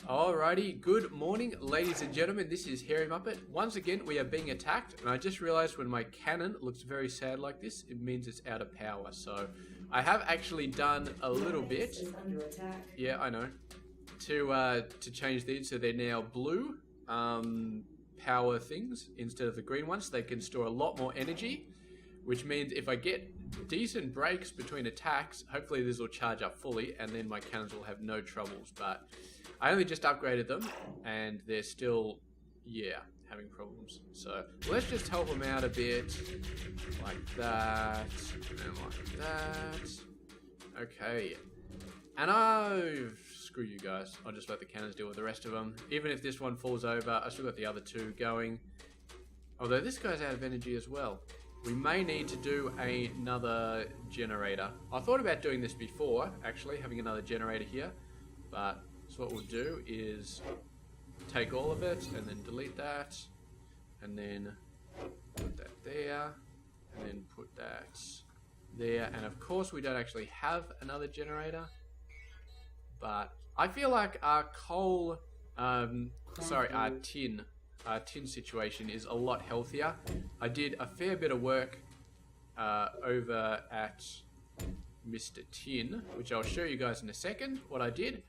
Alrighty, good morning ladies and gentlemen, this is Hairymuppet. Once again we are being attacked, and I just realized when my cannon looks very sad like this, it means it's out of power. So I have actually done a little bit. Under attack. Yeah, I know. To change these so they're now blue power things instead of the green ones. They can store a lot more energy, which means if I get decent breaks between attacks, hopefully this will charge up fully and then my cannons will have no troubles. But I only just upgraded them and they're still, yeah, having problems. So let's just help them out a bit, like that, and like that. Okay, and screw you guys, I'll just let the cannons deal with the rest of them. Even if this one falls over, I still got the other two going. Although this guy's out of energy as well. We may need to do another generator. I thought about doing this before, actually, having another generator here. But so what we'll do is take all of it and then delete that. And then put that there. And then put that there. And of course we don't actually have another generator. But I feel like our coal, our tin situation is a lot healthier. I did a fair bit of work over at Mr. Tin, which I'll show you guys in a second what I did.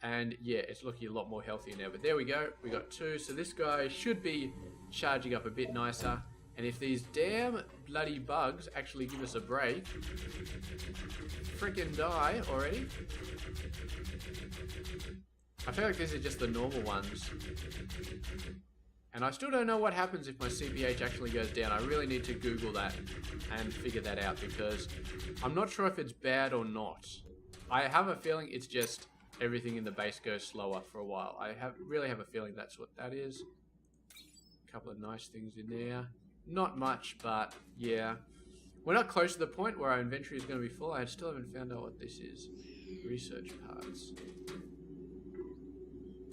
And yeah, it's looking a lot more healthier now. But there we go, we got two. So this guy should be charging up a bit nicer. And if these damn bloody bugs actually give us a break, freaking die already. I feel like these are just the normal ones. And I still don't know what happens if my CPH actually goes down. I really need to Google that and figure that out because I'm not sure if it's bad or not. I have a feeling it's just everything in the base goes slower for a while. I really have a feeling that's what that is. A couple of nice things in there. Not much, but yeah. We're not close to the point where our inventory is going to be full. I still haven't found out what this is. Research parts.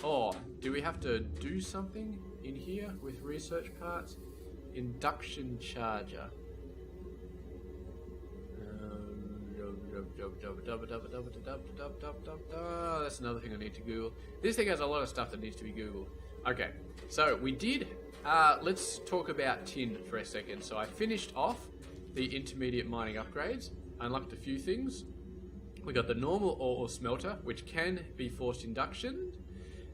Oh, do we have to do something in here with research parts? Induction charger. That's another thing I need to Google. This thing has a lot of stuff that needs to be Googled. Okay, so we did, let's talk about tin for a second. So I finished off the intermediate mining upgrades. I unlocked a few things. We got the normal ore smelter, which can be forced induction.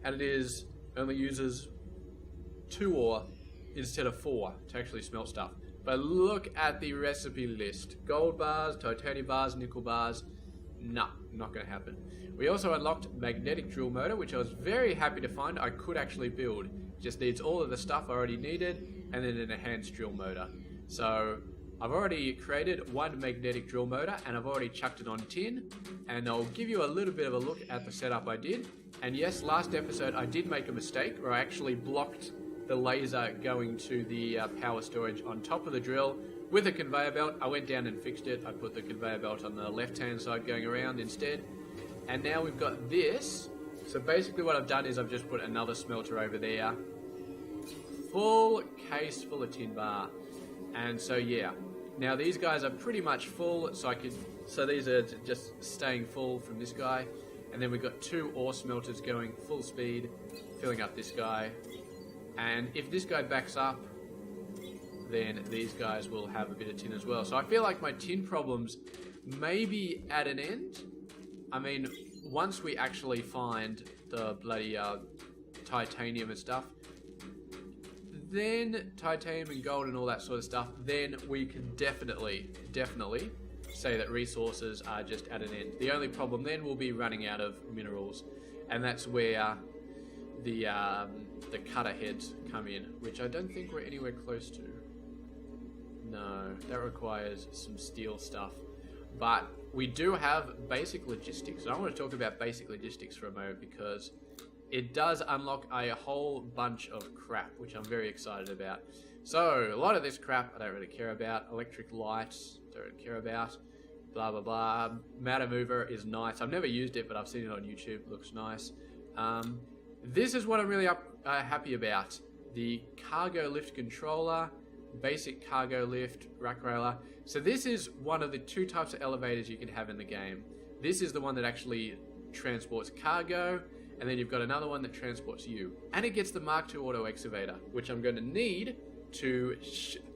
And it only uses 2 ore instead of 4 to actually smelt stuff. But look at the recipe list. Gold bars, titanium bars, nickel bars. Nah, not going to happen. We also unlocked magnetic drill motor, which I was very happy to find I could actually build. Just needs all of the stuff I already needed, and then an enhanced drill motor. So I've already created one magnetic drill motor, and I've already chucked it on tin. And I'll give you a little bit of a look at the setup I did. And yes, last episode I did make a mistake where I actually blocked the laser going to the power storage on top of the drill with a conveyor belt. I went down and fixed it. I put the conveyor belt on the left hand side going around instead. And now we've got this. So basically what I've done is I've just put another smelter over there. Full case full of tin bar. And so yeah. Now these guys are pretty much full, so these are just staying full from this guy. And then we've got 2 ore smelters going full speed, filling up this guy. And if this guy backs up, then these guys will have a bit of tin as well. So I feel like my tin problems may be at an end. I mean, once we actually find the bloody titanium and stuff, then titanium and gold and all that sort of stuff, then we can definitely say that resources are just at an end. The only problem then will be running out of minerals, and that's where the cutter heads come in, which I don't think we're anywhere close to. No, that requires some steel stuff. But we do have basic logistics. I want to talk about basic logistics for a moment because it does unlock a whole bunch of crap, which I'm very excited about. So, a lot of this crap I don't really care about. Electric lights, don't care about. Blah, blah, blah. Matter mover is nice. I've never used it, but I've seen it on YouTube. Looks nice. This is what I'm really happy about. The cargo lift controller, basic cargo lift, rack railer. So this is one of the 2 types of elevators you can have in the game. This is the one that actually transports cargo, and and then you've got another one that transports you. And it gets the Mark II auto excavator, which I'm going to need to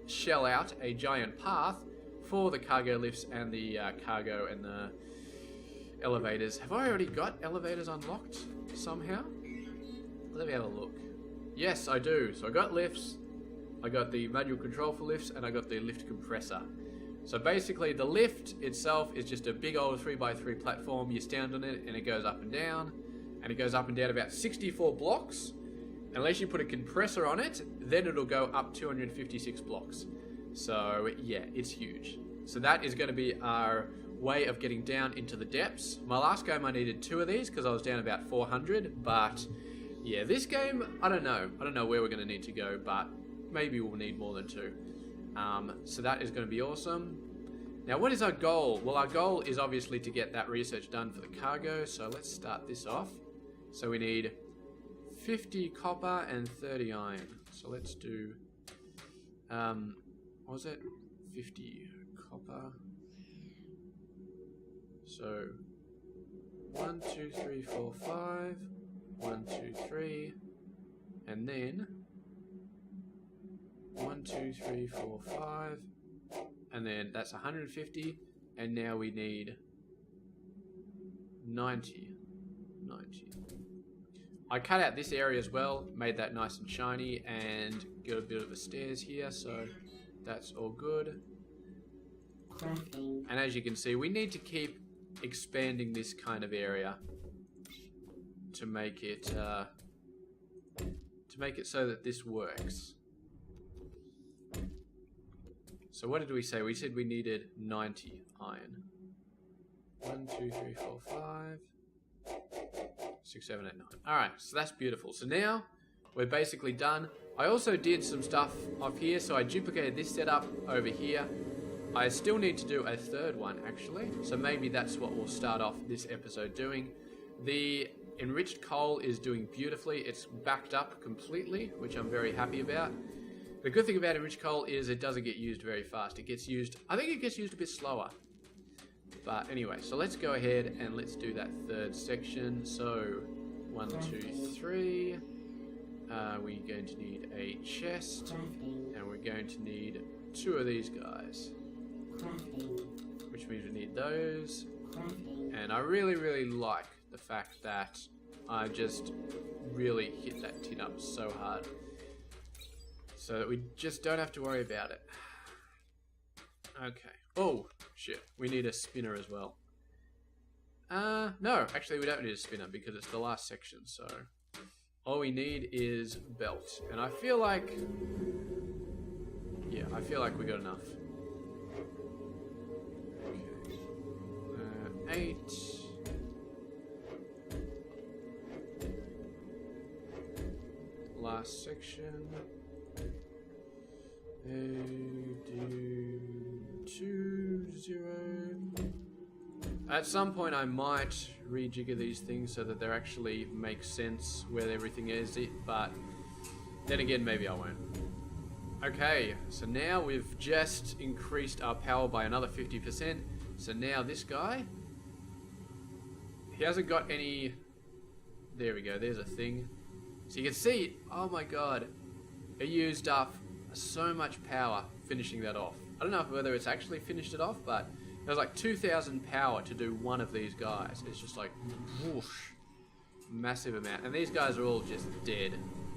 shell out a giant path for the cargo lifts and the cargo and the elevators. Have I already got elevators unlocked somehow? Let me have a look. Yes, I do. So I got lifts, I got the manual control for lifts, and I got the lift compressor. So basically the lift itself is just a big old 3x3 platform. You stand on it and it goes up and down. And it goes up and down about 64 blocks. Unless you put a compressor on it, then it'll go up 256 blocks. So yeah, it's huge. So that is going to be our way of getting down into the depths. My last game I needed 2 of these because I was down about 400. But yeah, this game, I don't know. I don't know where we're going to need to go, but maybe we'll need more than 2. So that is going to be awesome. Now, what is our goal? Well, our goal is obviously to get that research done for the cargo. So let's start this off. So we need 50 copper and 30 iron. So let's do, what was it? 50 copper. So 1, 2, 3, 4, 5. 1, 2, 3. And then 1, 2, 3, 4, 5. And then that's 150. And now we need 90. I cut out this area as well, made that nice and shiny, and got a bit of a stairs here, so that's all good. And as you can see, we need to keep expanding this kind of area to make it so that this works. So what did we say? We said we needed 90 iron. 1, 2, 3, 4, 5, 6, 7, 8, 9. Alright, so that's beautiful. So now we're basically done. I also did some stuff off here, so I duplicated this setup over here. I still need to do a third one actually, so maybe that's what we'll start off this episode doing. The enriched coal is doing beautifully. It's backed up completely, which I'm very happy about. The good thing about enriched coal is it doesn't get used very fast. It gets used, I think it gets used a bit slower. But anyway, so let's go ahead and let's do that third section. So 1, 2, 3. We're going to need a chest, and we're going to need 2 of these guys, which means we need those. And I really like the fact that I just really hit that tin up so hard, so that we just don't have to worry about it. Okay. Oh, shit. We need a spinner as well. No, actually we don't need a spinner because it's the last section, so all we need is belt. And I feel like, yeah, I feel like we got enough. Okay. 8. Last section. 2, 0. At some point I might rejigger these things so that they actually make sense where everything is, but then again maybe I won't. Okay, so now we've just increased our power by another 50%. So now this guy, he hasn't got any, there we go, there's a thing. So you can see, oh my god, it used up so much power finishing that off. I don't know whether it's actually finished it off, but there's like 2,000 power to do one of these guys. It's just like whoosh, massive amount. And these guys are all just dead.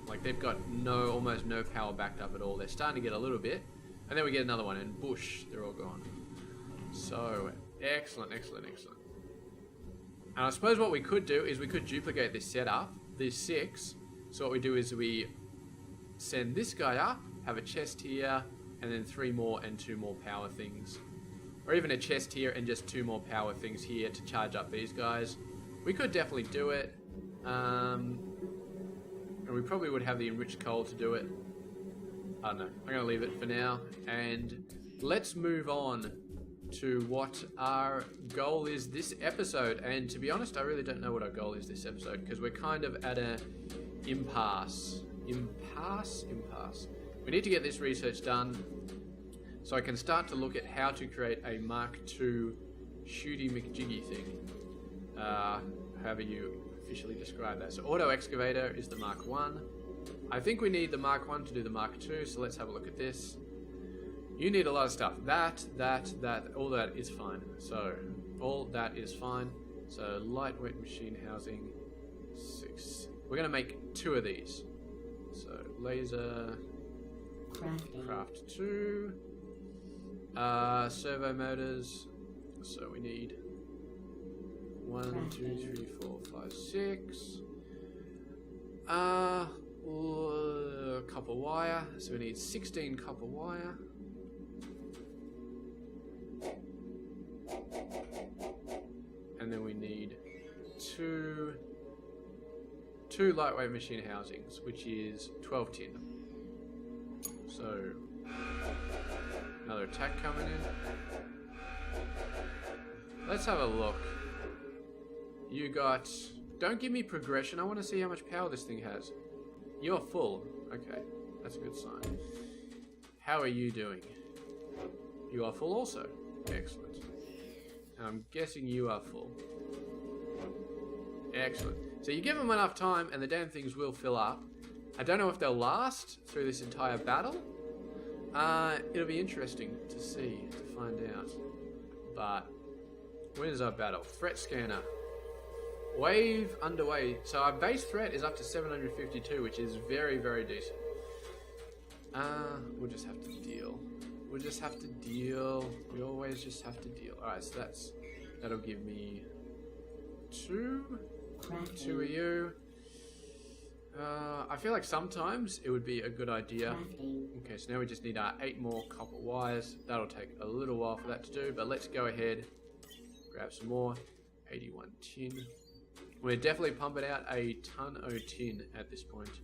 Like they've got almost no power backed up at all. They're starting to get a little bit, and then we get another one, and whoosh, they're all gone. So excellent. And I suppose what we could do is we could duplicate this setup, these 6. So what we do is we send this guy up, have a chest here, and then 3 more and 2 more power things. Or even a chest here and just 2 more power things here to charge up these guys. We could definitely do it. And we probably would have the enriched coal to do it. I don't know. I'm going to leave it for now. And let's move on to what our goal is this episode. And to be honest, I really don't know what our goal is this episode, because we're kind of at an impasse. Impasse? We need to get this research done so I can start to look at how to create a Mark II shooty McJiggy thing. However you officially describe that. So Auto Excavator is the Mark 1. I think we need the Mark 1 to do the Mark 2, so let's have a look at this. You need a lot of stuff. That, all that is fine. So, all that is fine. So, lightweight machine housing, 6. We're going to make 2 of these. So, laser, craft 2. Servo motors. So, we need 1, 2, 3, 4, 5, 6. Copper wire. So, we need 16 copper wire. And then we need two lightweight machine housings, which is 12 tin. So another attack coming in. Let's have a look. You got... Don't give me progression. I want to see how much power this thing has. You're full. Okay, that's a good sign. How are you doing? You are full also. Excellent. I'm guessing you are full. Excellent. So you give them enough time and the damn things will fill up. I don't know if they'll last through this entire battle. It'll be interesting to see, to find out. But, where's our battle? Threat scanner. Wave underway. So our base threat is up to 752, which is very, very decent. We'll just have to deal. We'll just have to deal. We always just have to deal. Alright, so that'll give me 2 of you. I feel like sometimes it would be a good idea. Okay, so now we just need 8 more copper wires. That'll take a little while for that to do, but let's go ahead, grab some more. 81 tin. We're definitely pumping out a ton of tin at this point.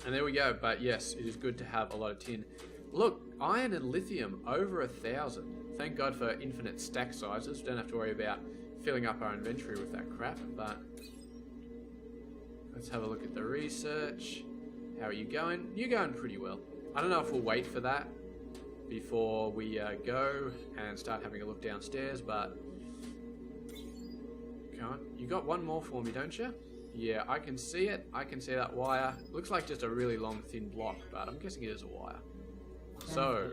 And there we go, but yes, it is good to have a lot of tin. Look, iron and lithium, over 1,000. Thank God for infinite stack sizes. Don't have to worry about filling up our inventory with that crap, but... Let's have a look at the research. How are you going? You're going pretty well. I don't know if we'll wait for that before we go and start having a look downstairs, but... Come on. You got one more for me, don't you? Yeah, I can see it. I can see that wire. Looks like just a really long, thin block, but I'm guessing it is a wire. So,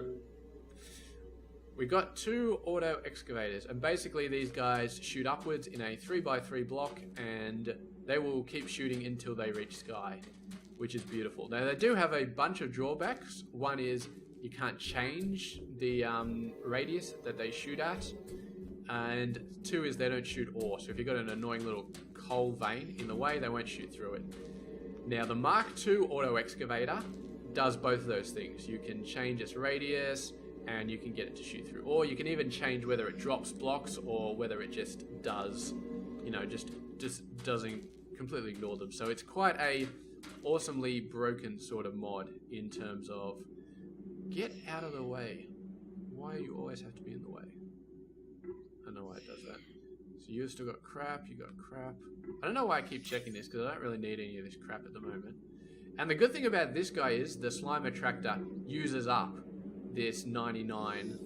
we got 2 auto excavators, and basically these guys shoot upwards in a 3x3 block, and they will keep shooting until they reach sky, which is beautiful. Now, they do have a bunch of drawbacks. One is you can't change the radius that they shoot at, and 2 is they don't shoot ore. So if you've got an annoying little coal vein in the way, they won't shoot through it. Now, the Mark II auto excavator does both of those things. You can change its radius, and you can get it to shoot through. Or you can even change whether it drops blocks or whether it just does, you know, just doesn't completely ignore them. So it's quite a awesomely broken sort of mod in terms of get out of the way. Why do you always have to be in the way? I don't know why it does that. So you've still got crap, you got crap. I don't know why I keep checking this because I don't really need any of this crap at the moment. And the good thing about this guy is the slime attractor uses up this 99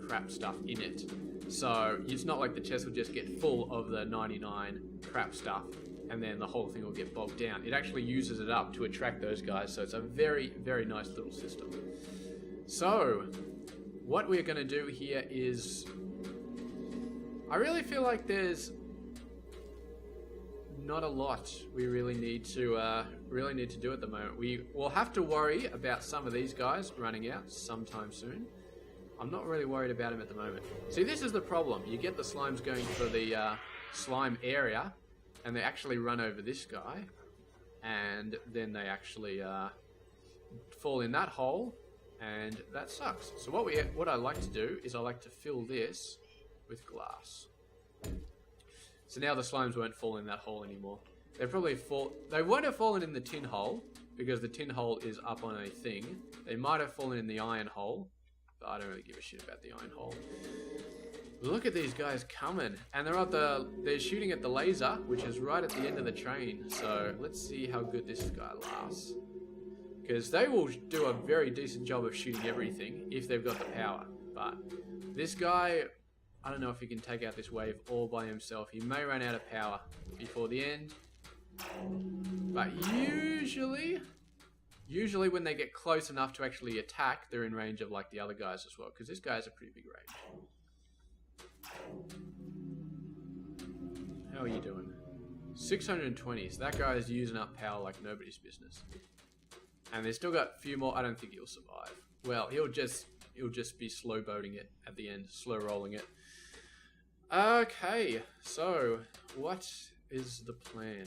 crap stuff in it. So it's not like the chest will just get full of the 99 crap stuff and then the whole thing will get bogged down. It actually uses it up to attract those guys, so it's a very, very nice little system. So, what we're going to do here is... I really feel like there's not a lot we really need to do at the moment. We will have to worry about some of these guys running out sometime soon. I'm not really worried about them at the moment. See, this is the problem. You get the slimes going for the slime area, and they actually run over this guy, and then they actually fall in that hole, and that sucks. So what I like to do is I like to fill this with glass. So now the slimes won't fall in that hole anymore. They won't have fallen in the tin hole, because the tin hole is up on a thing. They might have fallen in the iron hole, but I don't really give a shit about the iron hole. Look at these guys coming, and they're shooting at the laser, which is right at the end of the train. So let's see how good this guy lasts, because they will do a very decent job of shooting everything if they've got the power. But this guy, I don't know if he can take out this wave all by himself. He may run out of power before the end. But usually when they get close enough to actually attack, they're in range of like the other guys as well. Because this guy has a pretty big range. How are you doing? 620. So that guy is using up power like nobody's business. And they've still got a few more. I don't think he'll survive. Well, he'll just be slow boating it at the end, slow rolling it. Okay, so what is the plan?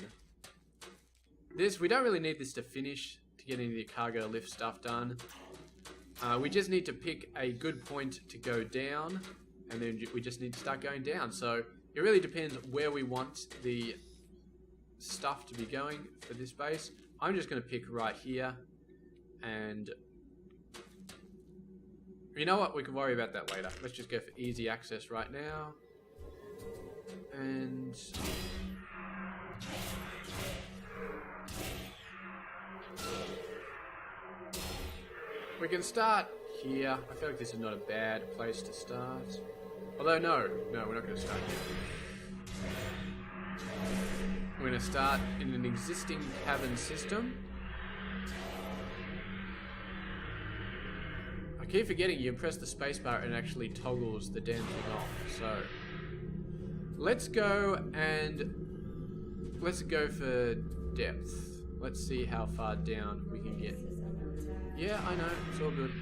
We don't really need this to finish to get any of the cargo lift stuff done. We just need to pick a good point to go down, and then we just need to start going down. So it really depends where we want the stuff to be going for this base. I'm just going to pick right here, and you know what? We can worry about that later. Let's just go for easy access right now. And we can start here. I feel like this is not a bad place to start. Although, no, we're not going to start here. We're going to start in an existing cabin system. I keep forgetting you press the spacebar and it actually toggles the damn thing off. So let's go for depth. Let's see how far down we can get. Yeah, I know. It's all good.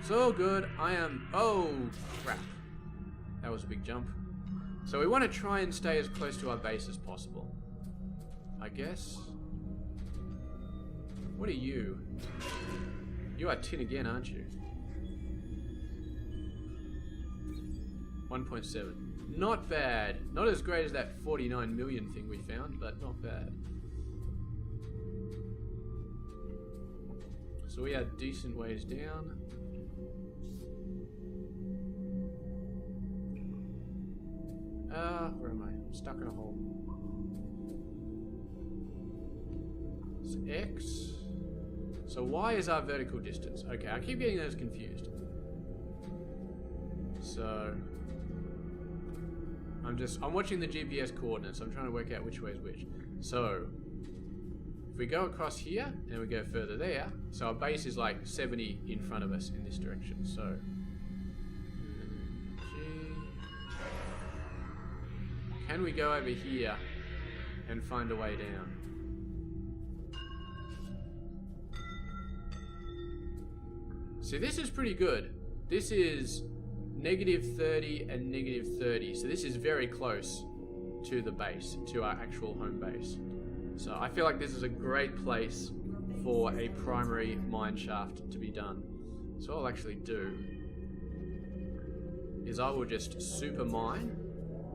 It's all good. Oh, crap. That was a big jump. So we want to try and stay as close to our base as possible, I guess. What are you? You are tin again, aren't you? 1.7. Not bad. Not as great as that 49 million thing we found, but not bad. So we are decent ways down. Where am I? I'm stuck in a hole. It's X. So Y is our vertical distance. Okay, I keep getting those confused. So I'm watching the GPS coordinates. I'm trying to work out which way is which. So if we go across here and we go further there, so our base is like 70 in front of us in this direction. So can we go over here and find a way down? See, this is pretty good. This is -30 and -30. So this is very close to the base, to our actual home base. So I feel like this is a great place for a primary mine shaft to be done. So what I'll actually do is I will just super mine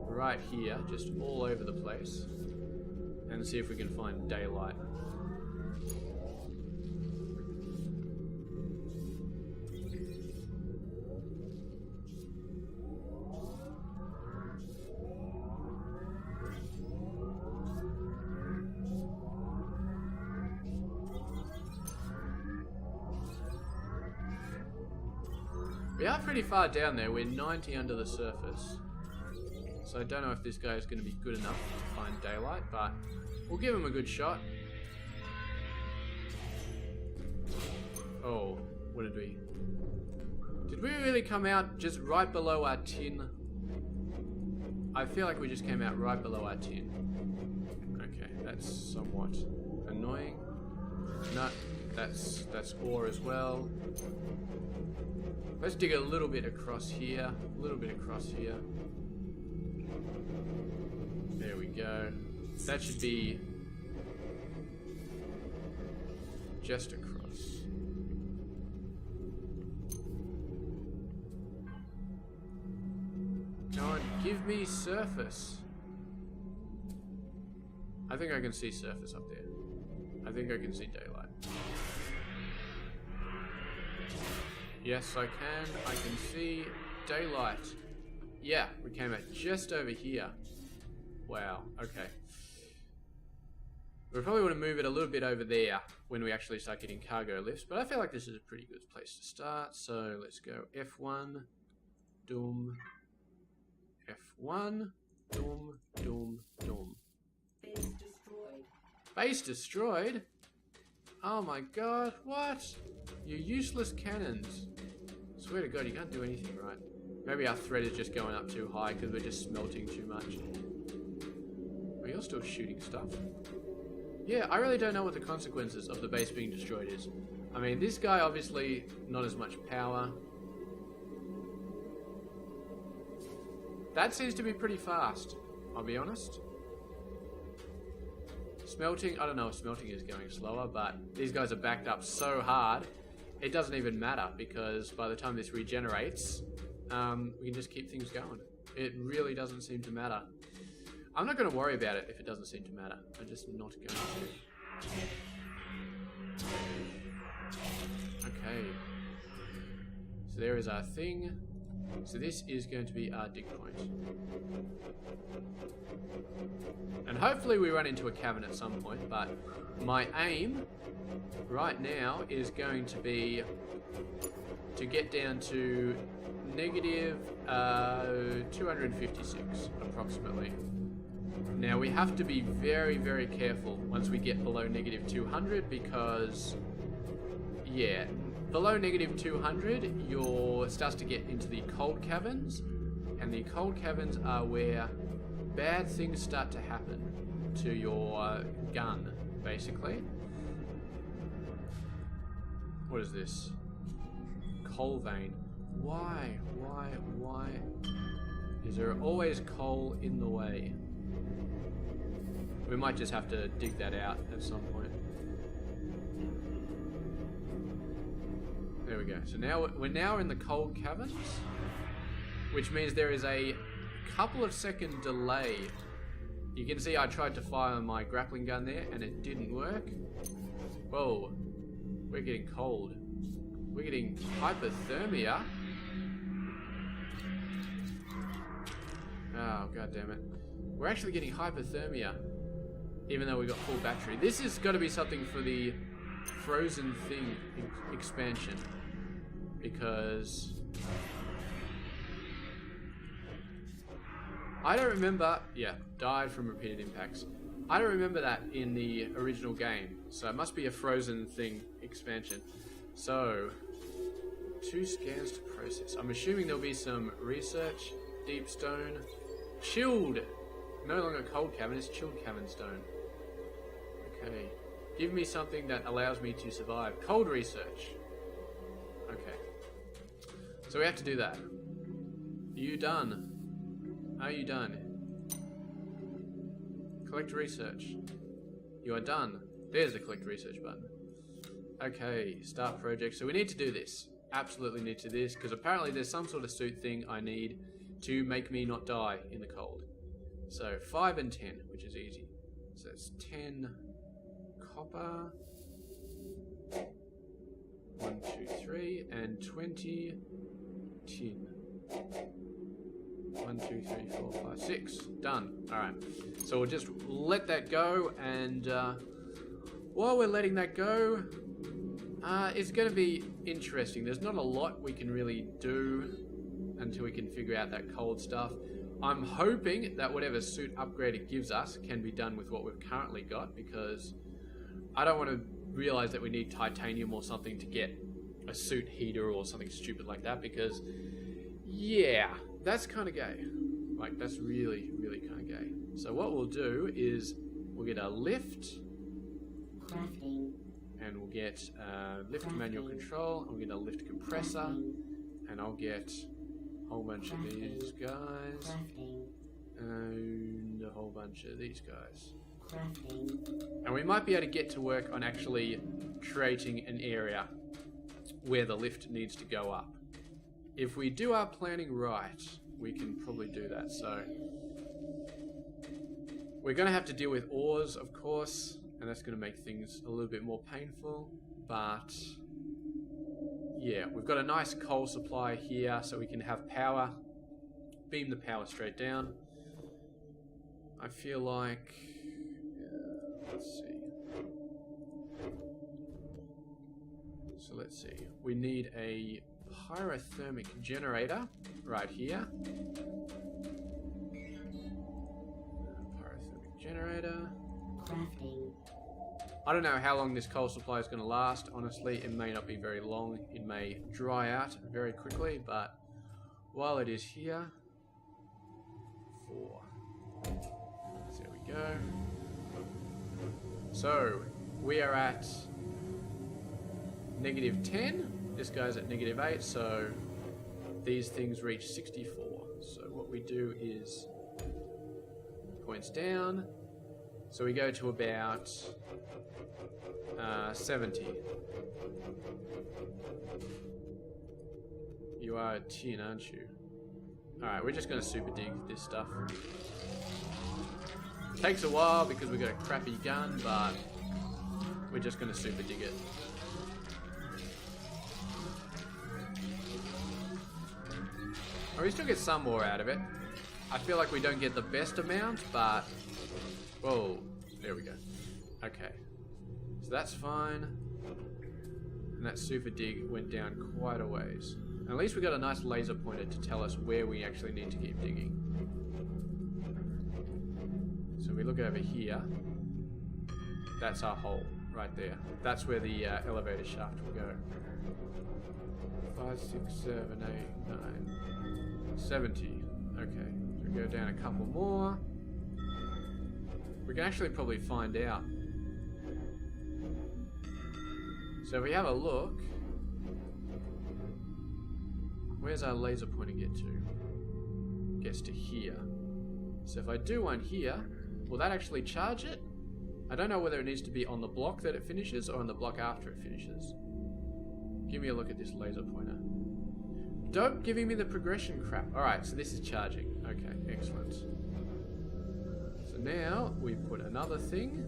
right here, just all over the place, and see if we can find daylight. We are pretty far down there. We're 90 under the surface. So I don't know if this guy is going to be good enough to find daylight, but we'll give him a good shot. Oh, what did we... Did we really come out just right below our tin? I feel like we just came out right below our tin. Okay, that's somewhat annoying. No, that's ore as well. Let's dig a little bit across here. A little bit across here. There we go. That should be just across. Come on, give me surface. I think I can see surface up there. I think I can see daylight. Yes, I can. I can see daylight. Yeah, we came out just over here. Wow, okay. We probably want to move it a little bit over there when we actually start getting cargo lifts, but I feel like this is a pretty good place to start. So let's go F1, Doom, F1. Doom, doom, doom. Base destroyed. Base destroyed? Oh my god, what? You useless cannons. Swear to god, you can't do anything right. Maybe our threat is just going up too high because we're just smelting too much. Are you still shooting stuff? Yeah, I really don't know what the consequences of the base being destroyed is. I mean, this guy obviously not as much power. That seems to be pretty fast, I'll be honest. Smelting, I don't know if smelting is going slower, but these guys are backed up so hard, it doesn't even matter because by the time this regenerates, we can just keep things going. It really doesn't seem to matter. I'm not going to worry about it if it doesn't seem to matter. I'm just not going to. Okay. So there is our thing. So this is going to be our dig point. And hopefully we run into a cavern at some point, but my aim right now is going to be to get down to negative 256 approximately. Now we have to be very, very careful once we get below negative 200 because, yeah, below negative 200 you're starts to get into the cold caverns, and the cold caverns are where bad things start to happen to your gun, basically. What is this? Coal vein. Why? Is there always coal in the way? We might just have to dig that out at some point. There we go. So now we're now in the cold caverns, which means there is a couple of second delay. You can see I tried to fire my grappling gun there and it didn't work. Whoa, we're getting cold. We're getting hypothermia. Oh, god damn it. We're actually getting hypothermia, even though we got full battery. This has got to be something for the Frozen Thing expansion, because I don't remember. Yeah, died from repeated impacts. I don't remember that in the original game, so it must be a Frozen Thing expansion. So 2 scans to process. I'm assuming there'll be some research. Deep stone, chilled. No longer cold cavern, it's chilled cavern stone. Okay. Give me something that allows me to survive. Cold research. Okay. So we have to do that. Are you done? Are you done? Collect research. You are done. There's the collect research button. Okay, start project. So we need to do this. Absolutely need to do this, because apparently there's some sort of suit thing I need to make me not die in the cold. So 5 and 10, which is easy. So it's 10 copper. 1, 2, 3, and 20 tin. 1, 2, 3, 4, 5, 6. Done. Alright. So we'll just let that go, and while we're letting that go, it's going to be interesting. There's not a lot we can really do until we can figure out that cold stuff. I'm hoping that whatever suit upgrade it gives us can be done with what we've currently got, because I don't want to realize that we need titanium or something to get a suit heater or something stupid like that, because yeah, that's kind of gay. Like, that's really, really kind of gay. So what we'll do is we'll get a lift, and we'll get lift manual control, and we'll get a lift compressor, and I'll get a whole bunch of these guys, and a whole bunch of these guys. And we might be able to get to work on actually creating an area where the lift needs to go up. If we do our planning right, we can probably do that. So we're going to have to deal with ores, of course, and that's going to make things a little bit more painful, but yeah, we've got a nice coal supply here so we can have power, beam the power straight down. I feel like, let's see. So let's see, we need a pyrothermic generator right here. elevator. Crafting. I don't know how long this coal supply is going to last. Honestly, it may not be very long. It may dry out very quickly, but while it is here, 4. So there we go. So we are at -10. This guy's at -8. So these things reach 64. So what we do is points down. So we go to about 70. You are a tin, aren't you? Alright, we're just going to super dig this stuff. Takes a while because we got a crappy gun, but we're just going to super dig it. Oh, we still get some more out of it. I feel like we don't get the best amount, but... Whoa, there we go. Okay. So that's fine. And that super dig went down quite a ways. At least we got a nice laser pointer to tell us where we actually need to keep digging. So we look over here. That's our hole, right there. That's where the elevator shaft will go. 5, 6, 7, 8, 9, 70. Okay, so we go down a couple more. We can actually probably find out. So if we have a look, where's our laser pointer get to? Gets to here. So if I do one here, will that actually charge it? I don't know whether it needs to be on the block that it finishes or on the block after it finishes. Give me a look at this laser pointer. Don't giving me the progression crap. Alright, so this is charging. Okay, excellent. So now we put another thing.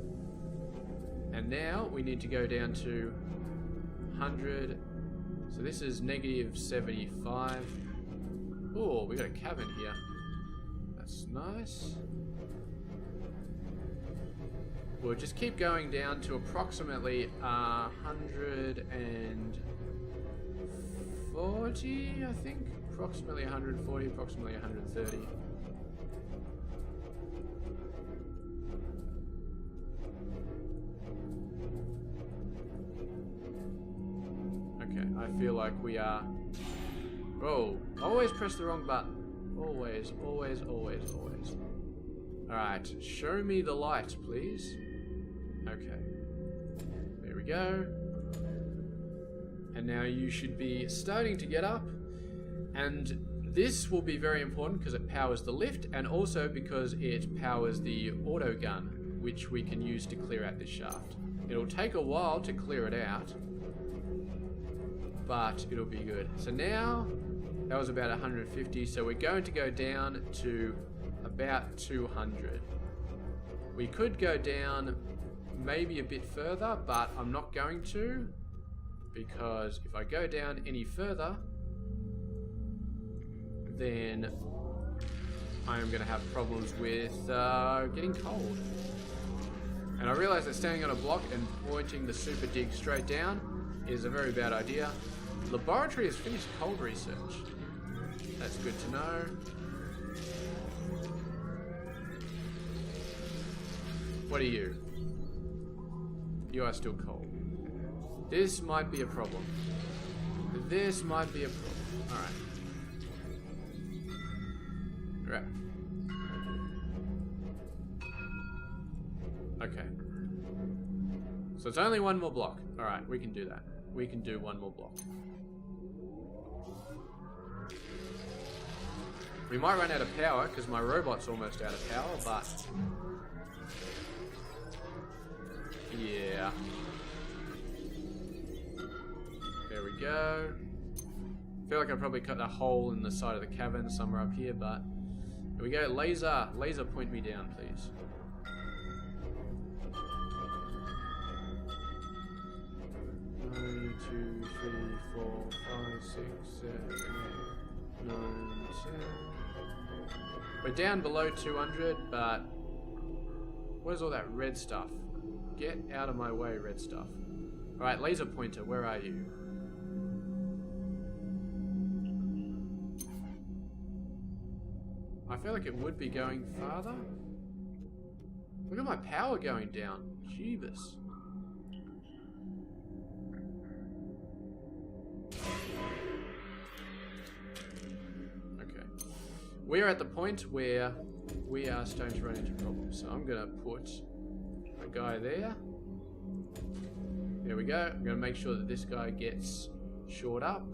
And now we need to go down to 100. So this is -75. Oh, we got a cabin here. That's nice. We'll just keep going down to approximately 140, I think. Approximately 140, approximately 130. Okay, I feel like we are... Oh, always press the wrong button. Always, always, always, always. Alright, show me the light, please. Okay. There we go. And now you should be starting to get up. And this will be very important because it powers the lift and also because it powers the auto gun, which we can use to clear out this shaft. It'll take a while to clear it out, but it'll be good. So now, that was about 150, so we're going to go down to about 200. We could go down maybe a bit further, but I'm not going to, because if I go down any further, then I'm going to have problems with getting cold. And I realize that standing on a block and pointing the super dig straight down is a very bad idea. Laboratory has finished cold research. That's good to know. What are you? You are still cold. This might be a problem. This might be a problem. Alright. Right. Okay. So it's only one more block. Alright, we can do that. We can do one more block. We might run out of power because my robot's almost out of power, but... yeah. There we go. I feel like I probably cut a hole in the side of the cavern somewhere up here, but... here we go. Laser. Laser, point me down, please. One, 2, 3, 4, 5, 6, 7, 8, 9, 10. We're down below 200, but where's all that red stuff? Get out of my way, red stuff. Alright, laser pointer, where are you? I feel like it would be going farther. Look at my power going down. Jeebus. Okay. We're at the point where we are starting to run into problems. So I'm going to put a guy there. There we go. I'm going to make sure that this guy gets shored up.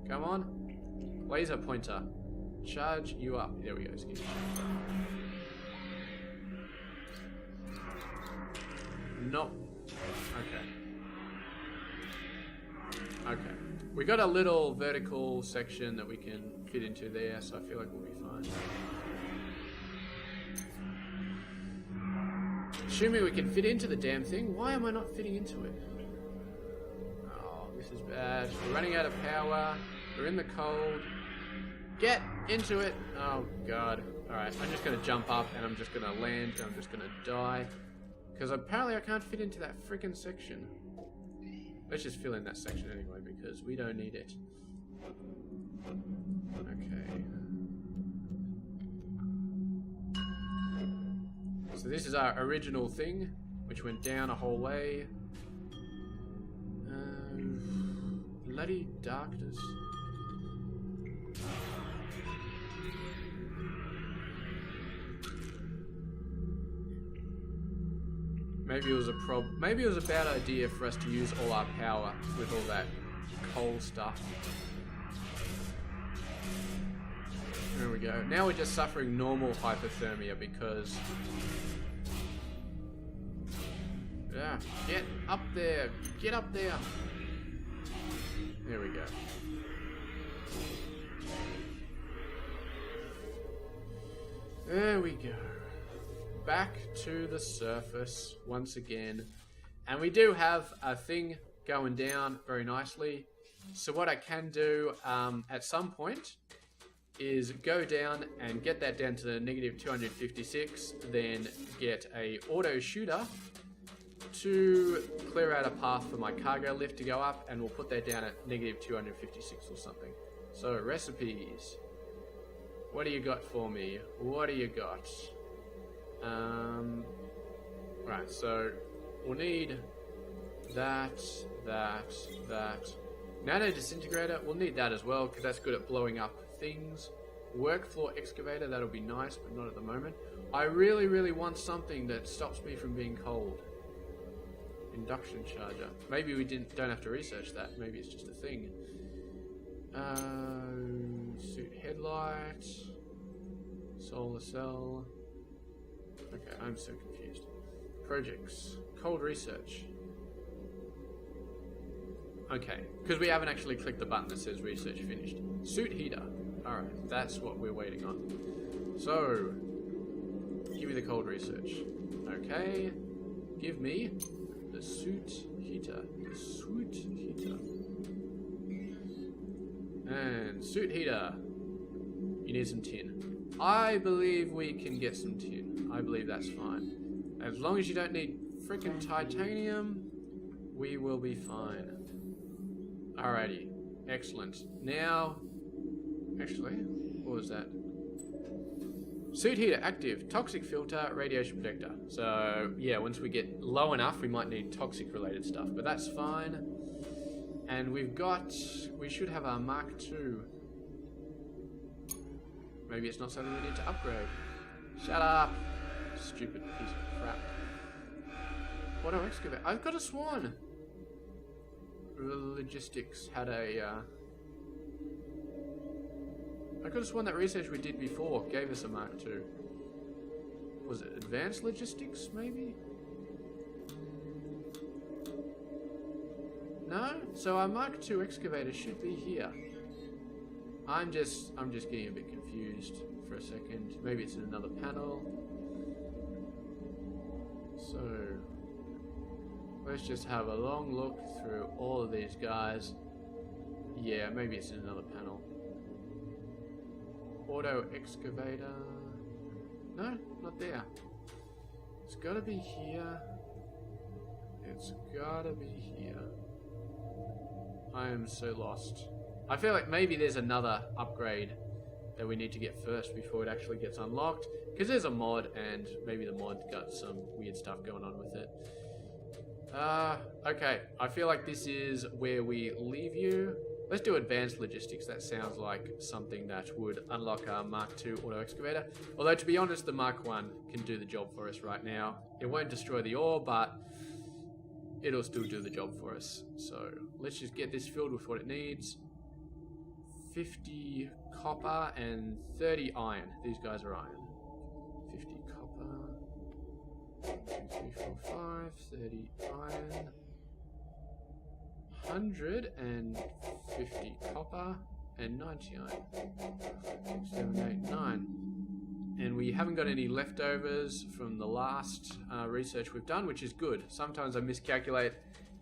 Come on. Laser pointer. Charge you up. There we go. Nope. Okay. Okay. We got a little vertical section that we can fit into there, so I feel like we'll be fine. Assuming we can fit into the damn thing, why am I not fitting into it? Oh, this is bad. We're running out of power. We're in the cold. Get into it. Oh, God. Alright, I'm just going to jump up and I'm just going to land and I'm just going to die. Because apparently I can't fit into that freaking section. Let's just fill in that section anyway because we don't need it. Okay. So this is our original thing, which went down a whole way. Bloody darkness. Maybe it was maybe it was a bad idea for us to use all our power with all that coal stuff. There we go. Now we're just suffering normal hypothermia because... Yeah, get up there. Get up there. There we go. There we go. Back to the surface once again. And we do have a thing going down very nicely. So what I can do at some point is go down and get that down to the negative 256, then get a auto shooter to clear out a path for my cargo lift to go up, and we'll put that down at negative 256 or something. So recipes. What do you got for me? What do you got? Right, so we'll need that. Nano disintegrator, we'll need that as well because that's good at blowing up things. Work floor excavator, that'll be nice, but not at the moment. I really want something that stops me from being cold. Induction charger. Maybe we don't have to research that. Maybe it's just a thing. Suit headlight. Solar cell. Okay, I'm so confused. Projects. Cold research. Okay, because we haven't actually clicked the button that says research finished. Suit heater. Alright, that's what we're waiting on. So, give me the cold research. Okay, give me the suit heater. The suit heater. And suit heater. You need some tin. I believe we can get some tin. I believe that's fine. As long as you don't need freaking titanium, we will be fine. Alrighty. Excellent. Now, actually, what was that? Suit heater active. Toxic filter, radiation protector. So, yeah, once we get low enough, we might need toxic related stuff, but that's fine. And we should have our Mark II. Maybe it's not something we need to upgrade. Shut up! Stupid piece of crap. Auto excavator. I've got a swan! Logistics had a, I could have sworn that research we did before gave us a Mark II. Was it advanced logistics, maybe? No? So our Mark II excavator should be here. I'm just getting a bit confused for a second. Maybe it's in another panel. So let's just have a long look through all of these guys. Yeah, maybe it's in another panel. Auto excavator. No, not there. It's gotta be here. It's gotta be here. I am so lost. I feel like maybe there's another upgrade that we need to get first before it actually gets unlocked. Because there's a mod, and maybe the mod got some weird stuff going on with it. Okay, I feel like this is where we leave you. Let's do advanced logistics. That sounds like something that would unlock our Mark II auto excavator. Although, to be honest, the Mark I can do the job for us right now. It won't destroy the ore, but it'll still do the job for us. So let's just get this filled with what it needs. 50 copper and 30 iron. These guys are iron. 50 copper. 2, 3, 4, 5. 30 iron. 150 copper and 90 iron. 6, 7, 8, 9. And we haven't got any leftovers from the last research we've done, which is good. Sometimes I miscalculate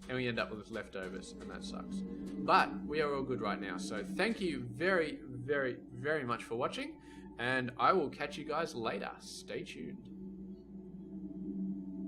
and we end up with leftovers, and that sucks. But we are all good right now. So thank you very, very, very much for watching, and I will catch you guys later. Stay tuned.